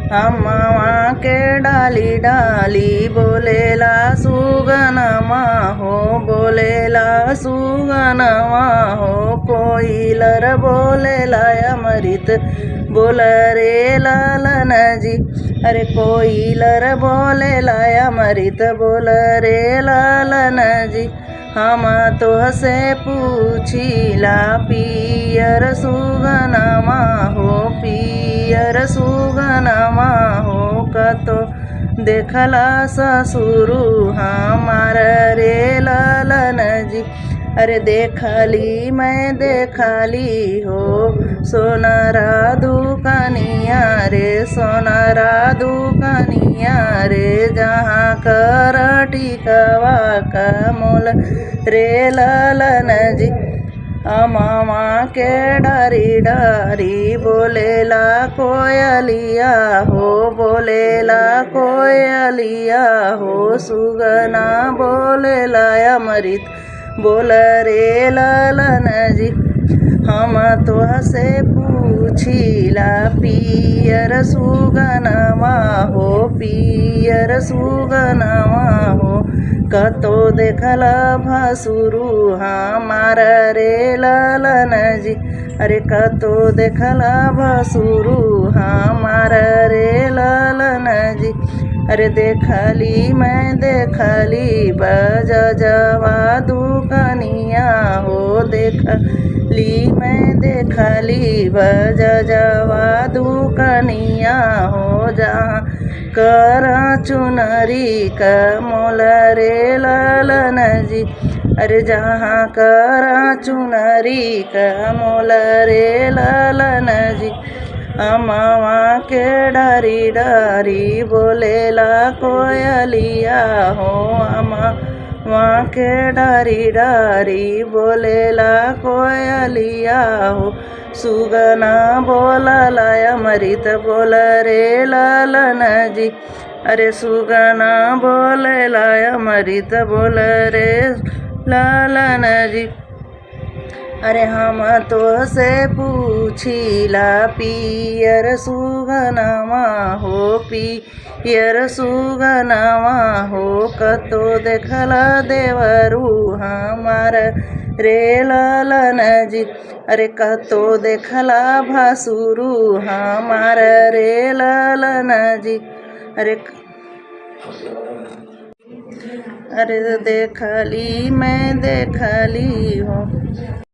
अम्मा के डाली डाली बोलेला सुगनमा हो, बोलेला सुगनमा हो। कोयलर बोलेला अमृत बोल रे लालन जी। अरे कोयलर बोलेला अमृत बोल रे लालन जी। हम तो से पूछिला पियर सुगनमा हो, पियर सुगनमा हो। कतो देखला ससुरु हमार रे लालन जी। अरे देखली मैं देखली हो, सोनारा दुकानिया रे, सोनारा दुकानिया रे। जहाँ कर टिकवा का मोल रे लालन जी। अम्मा के डारी डारी बोलेला कोयलिया हो, बोलेला कोयलिया हो। सुगना बोलेला अमृत बोल रे लालन जी। हम तो से पूछिला पियर सुगनमा हो, पियर सुगनमा हो। कतो देखला भसुरु हमार रे लालन जी। अरे कतो देखला भसुरु हमार रे लालन जी। अरे देखली मैं देखली बजवा दुकानिया हो, देखली मैं देखली बजवा दुकानिया हो। जहाँ कर चुनरी का मोल रे लालन जी। अरे जहाँ कर चुनरी का मोल रे लालन जी। अम्मा के डारी डारी बोलेला कोयलिया हो, अम्मा के डारी डारी बोलेला कोयलिया हो। सुगना बोलला अमृत बोल रे लालन जी। अरे सुगना बोलेला अमृत बोल रे लालन जी। अरे हम तो से पूछिला पियर सुगनमा हो, पियर सुगनमा हो। कतो देखला देवरू हमार रे लालन जी। अरे कतो देखला भसुरु हमार रे लालन जी। अरे देखली मैं देखली हो।